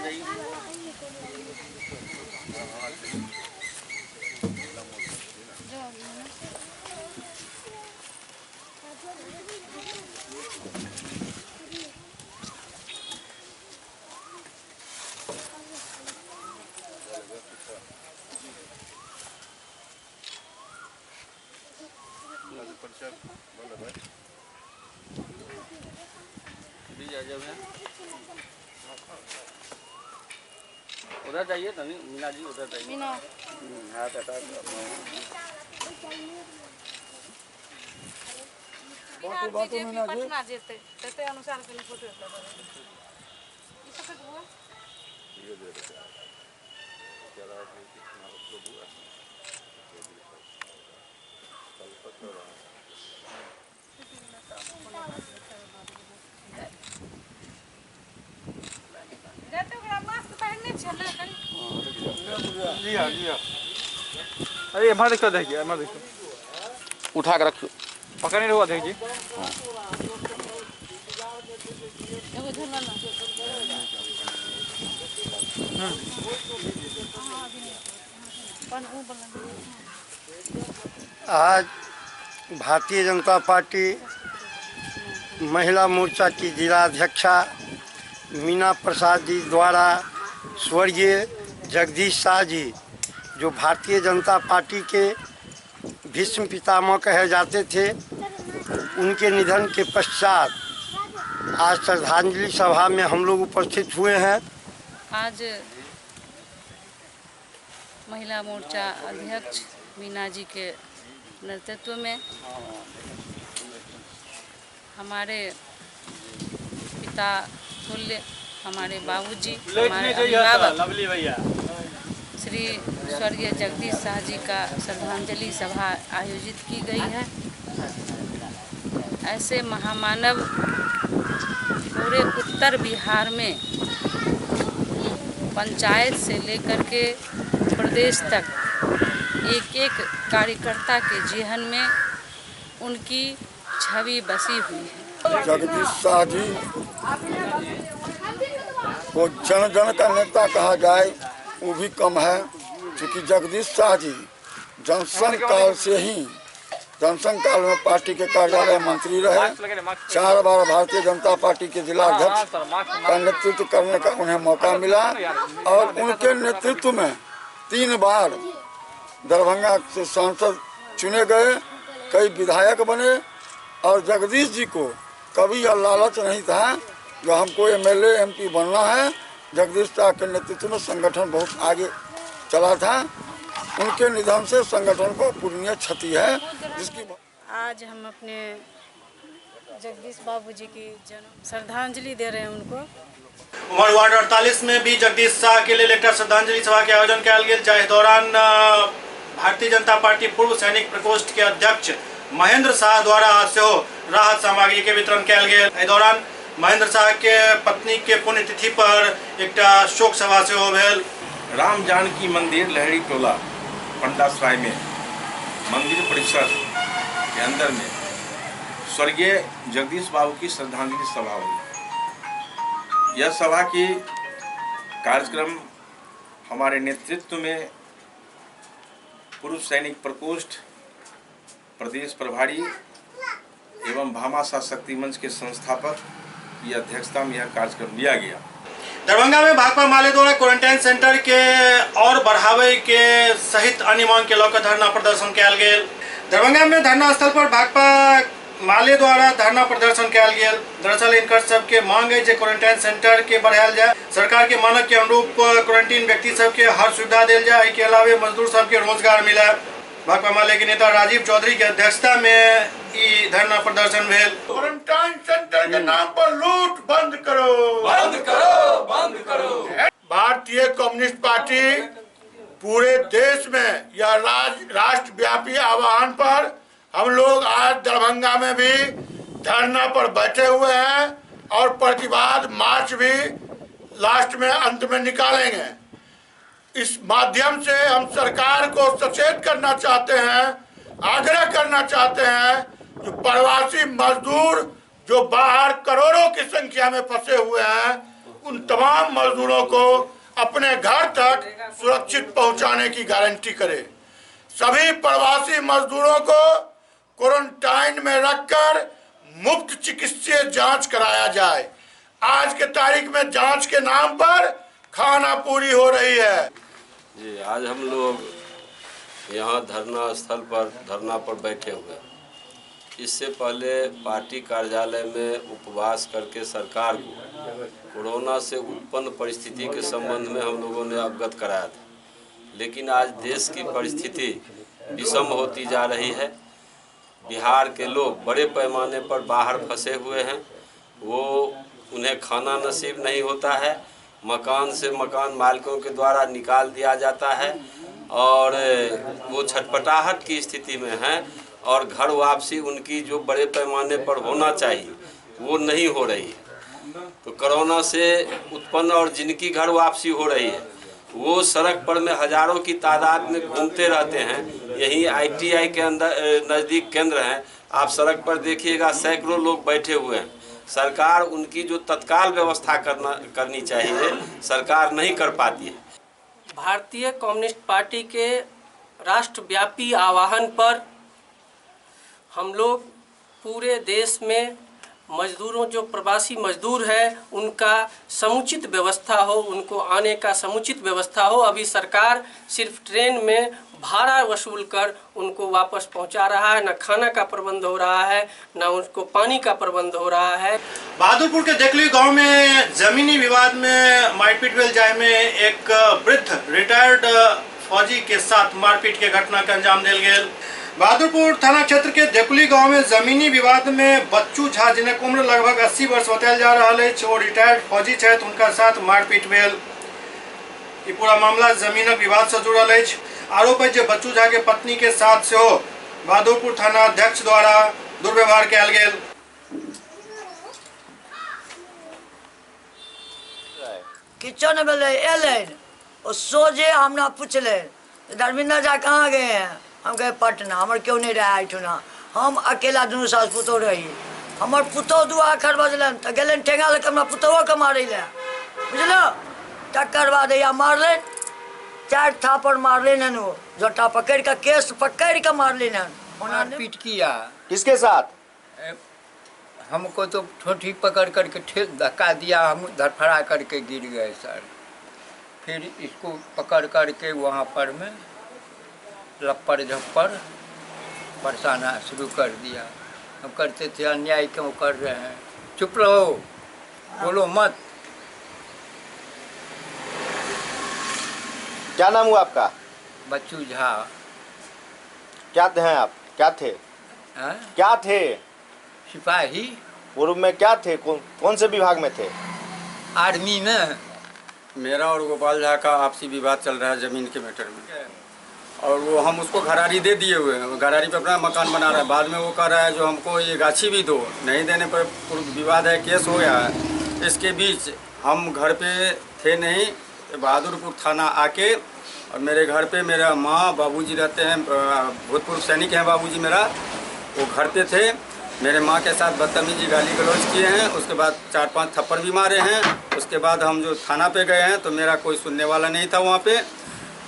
उधर जाइए मीना जी, उधर जाइए। मीना हाँ बात मीना जी पटना जेते तते अनुसार के फोटो ई सब हुआ ये दे रहे जरा कितना मतलब हुआ कल पकड़ जाते ओकरा मास्क पहनने छ ना जी हां जी हां। अरे एमा देखो उठा के रखियो, पकड़ नहीं रहुआ देखिए। आज भारतीय जनता पार्टी महिला मोर्चा की जिला अध्यक्षा मीना प्रसाद जी द्वारा स्वर्गीय जगदीश शाह जी जो भारतीय जनता पार्टी के भीष्म पितामह कहे जाते थे, उनके निधन के पश्चात आज श्रद्धांजलि सभा में हम लोग उपस्थित हुए हैं। आज महिला मोर्चा अध्यक्ष मीना जी के नेतृत्व में हमारे पिता तुल्य हमारे बाबूजी, हमारे अभिभावक श्री स्वर्गीय जगदीश शाह जी का श्रद्धांजलि सभा आयोजित की गई है। ऐसे महामानव पूरे उत्तर बिहार में पंचायत से लेकर के प्रदेश तक एक एक कार्यकर्ता के जेहन में उनकी छवि बसी हुई है। जगदीश शाह जी को जन जन का नेता कहा जाए वो भी कम है, क्योंकि जगदीश शाह जी जनसंघ काल से ही जनसंघ काल में पार्टी के कार्यालय मंत्री रहे, 4 बार भारतीय जनता पार्टी के जिला अध्यक्ष का नेतृत्व करने का उन्हें मौका मिला और उनके नेतृत्व में 3 बार दरभंगा से सांसद चुने गए, कई विधायक बने और जगदीश जी को कभी यह लालच नहीं था जो हमको एमएलए एमपी बनना है। जगदीश शाह के नेतृत्व में संगठन बहुत आगे चला था। उनके निधन से संगठन को पूर्णीय क्षति है, जिसकी आज हम अपने जगदीश बाबू जी की श्रद्धांजलि दे रहे हैं उनको। उमर वार्ड 48 में भी जगदीश शाह के लिए लेटर श्रद्धांजलि सभा के आयोजन किया गया, जाहि दौरान भारतीय जनता पार्टी पूर्व सैनिक प्रकोष्ठ के अध्यक्ष महेंद्र शाह द्वारा राहत सामग्री के वितरण किया गया। इस दौरान महेंद्र शाह के पत्नी के पुण्यतिथि पर एक शोक सभा से भेल। राम जानकी मंदिर लहरी टोला पंडासराय में मंदिर परिसर के अंदर में स्वर्गीय जगदीश बाबू की श्रद्धांजलि सभा हुई। यह सभा की कार्यक्रम हमारे नेतृत्व में पूर्व सैनिक प्रकोष्ठ प्रदेश प्रभारी एवं भामाशाह शक्ति मंच के संस्थापक की अध्यक्षता में यह कार्यक्रम लिया गया। दरभंगा में भाकपा माले द्वारा क्वारंटाइन सेंटर के और बढ़ावे के सहित अन्य मांग के लेकर धरना प्रदर्शन किया गया। दरभंगा में धरना स्थल पर भाकपा माले द्वारा धरना प्रदर्शन किया गया। दरअसल इनकर सबके मांग है जो क्वारंटाइन सेंटर के बढ़ाया जाए, सरकार के मानक के अनुरूप क्वारंटीन व्यक्ति सबके हर सुविधा दिल जाए, के अलावे मजदूर सबके रोजगार मिले। भाकपा माले के नेता राजीव चौधरी की अध्यक्षता में धरना प्रदर्शन भेल। क्वारंटाइन सेंटर के नाम पर लूट बंद करो, बंद करो, बंद करो। भारतीय कम्युनिस्ट पार्टी पूरे देश में या राष्ट्रव्यापी आह्वान पर हम लोग आज दरभंगा में भी धरना पर बैठे हुए हैं और प्रतिवाद मार्च भी लास्ट में अंत में निकालेंगे। इस माध्यम से हम सरकार को सचेत करना चाहते हैं, आग्रह करना चाहते हैं जो प्रवासी मजदूर जो बाहर करोड़ों की संख्या में फंसे हुए हैं, उन तमाम मजदूरों को अपने घर तक सुरक्षित पहुंचाने की गारंटी करे। सभी प्रवासी मजदूरों को क्वारंटाइन में रखकर मुफ्त चिकित्सीय जांच कराया जाए। आज के तारीख में जांच के नाम पर खाना पूरी हो रही है। जी, आज हम लोग यहाँ धरना स्थल पर धरना पर बैठे हुए इससे पहले पार्टी कार्यालय में उपवास करके सरकार को कोरोना से उत्पन्न परिस्थिति के संबंध में हम लोगों ने अवगत कराया था, लेकिन आज देश की परिस्थिति विषम होती जा रही है। बिहार के लोग बड़े पैमाने पर बाहर फंसे हुए हैं, वो उन्हें खाना नसीब नहीं होता है, मकान से मकान मालिकों के द्वारा निकाल दिया जाता है और वो छटपटाहट की स्थिति में हैं और घर वापसी उनकी जो बड़े पैमाने पर होना चाहिए वो नहीं हो रही है। तो कोरोना से उत्पन्न और जिनकी घर वापसी हो रही है वो सड़क पर में हजारों की तादाद में घूमते रहते हैं। यही ITI के अंदर नज़दीक केंद्र हैं, आप सड़क पर देखिएगा सैकड़ों लोग बैठे हुए हैं। सरकार उनकी जो तत्काल व्यवस्था करनी चाहिए सरकार नहीं कर पाती है। भारतीय कम्युनिस्ट पार्टी के राष्ट्रव्यापी आह्वान पर हम लोग पूरे देश में मजदूरों जो प्रवासी मजदूर हैं उनका समुचित व्यवस्था हो, उनको आने का समुचित व्यवस्था हो। अभी सरकार सिर्फ ट्रेन में भाड़ा वसूल कर उनको वापस पहुंचा रहा है, न खाना का प्रबंध हो रहा है न उनको पानी का प्रबंध हो रहा है। बहादुरपुर के देखली गांव में जमीनी विवाद में मारपीट भेल जाए में एक वृद्ध रिटायर्ड फौजी के साथ मारपीट के घटना के अंजाम दिल गेल। बहादुरपुर थाना क्षेत्र के देखली गांव में जमीनी विवाद में बच्चू झा जिनक उम्र लगभग 80 वर्ष बतायल जा रहा है और रिटायर्ड फौजी छथि, उनका साथ मारपीट भेल। ई पूरा मामला जमीनक विवाद से जुड़ल है। आरोप है जे बच्चू झा के पत्नी के साथ से हो बहादुरपुर थाना अध्यक्ष द्वारा दुर्व्यवहार कयल गेल। किचो न भेले एलन और सोझे हमरा पूछले धर्मेंद्र झा कहाँ गए हैं, हम गए पटना, हमारे क्यों नहीं रहा ठुना, हम अकेला दुनू सास पुतो रही। हमार पुतो दुआ खर बजलन तो गलन ठेंगा लेके हमरा पुतों के मारे ले बुझलो। टक्कर बाद या मारले 4 थापड़ मारले न वो जोटा पकड़ के केस पकड़ के मारले न। मारपीट किया किसके साथ? हमको तो ठोठी पकड़ करके ठेल धक्का दिया, हम धड़फड़ा करके गिर गए सर। फिर इसको पकड़ करके वहाँ पर में लप्पड़ झप्पड़ बरसाना शुरू कर दिया। हम करते थे अन्याय क्यों कर रहे हैं, चुप रहो बोलो मत। क्या नाम हुआ आपका? बच्चू झा। क्या थे आप? क्या थे? हाँ? क्या थे? सिपाही। पूर्व में क्या थे? कौन से विभाग में थे? आर्मी में। मेरा और गोपाल झा का आपसी विवाद चल रहा है जमीन के मैटर में, और वो हम उसको घरारी दे दिए हुए हैं, घरारी पे अपना मकान बना रहा है। बाद में वो कह रहा है जो हमको ये गाछी भी दो, नहीं देने पर पूर्व विवाद है, केस हो गया है। इसके बीच हम घर पे थे नहीं, बहादुरपुर थाना आके और मेरे घर पे मेरा माँ बाबूजी रहते हैं, भूतपूर्व सैनिक हैं बाबूजी मेरा, वो घर पे थे। मेरे माँ के साथ बदतमीजी गाली गलौज किए हैं, उसके बाद 4-5 थप्पड़ भी मारे हैं। उसके बाद हम जो थाना पे गए हैं तो मेरा कोई सुनने वाला नहीं था। वहाँ पे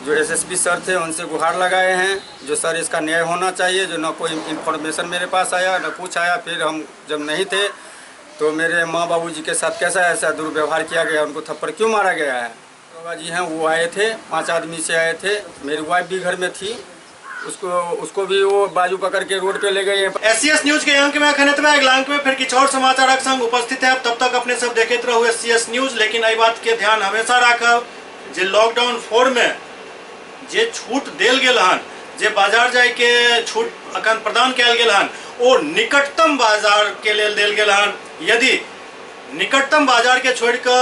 जो SSP सर थे उनसे गुहार लगाए हैं जो सर इसका न्याय होना चाहिए, जो ना कोई इन्फॉर्मेशन मेरे पास आया ना कुछ आया। फिर हम जब नहीं थे तो मेरे माँ बाबूजी के साथ कैसा ऐसा दुर्व्यवहार किया गया, उनको थप्पड़ क्यों मारा गया है। बाबा जी हैं वो आए थे, 5 आदमी से आए थे, मेरी वाइफ भी घर में थी, उसको भी वो बाजू पकड़ के रोड पे ले गए। SCS न्यूज के अंक में खनित में अगला अंक में फिर किछ और समाचार संग उपस्थित है। तब तक अपने सब देखते रहो SCS न्यूज। लेकिन आई बात के ध्यान हमेशा राखब जे लॉकडाउन 4 में जे छूट देल गेल हन, जे बाजार जाय के छूट अखन प्रदान कयल गेल हन, ओ निकटतम बाजार के लेल देल गेल हन। यदि निकटतम बाजार के छोड़ के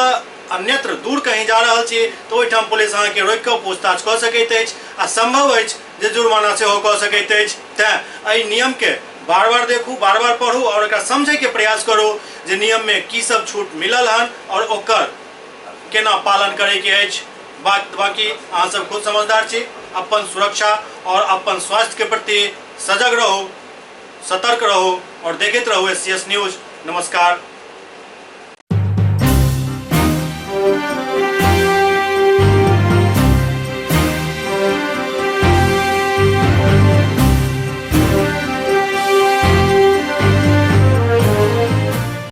अन्यत्र दूर कहीं जा रहा छी तो ओहिठाम पुलिस अहाँ के रोक के पूछताछ कऽ सकैत अछि आ संभव अछि जे जुर्माना सेहो कऽ सकैत अछि। तें एहि नियम के बार बार देखू, बार बार पढ़ू और एकरा समझे के प्रयास करू जे नियम में की सब छूट मिलल हन और ओकर केना पालन करे के अछि। बाकी अहाँ सब खुद समझदार छी, अपन सुरक्षा और अपन स्वास्थ्य के प्रति सजग रहो, सतर्क रहो और देखते रहो SCS न्यूज। नमस्कार।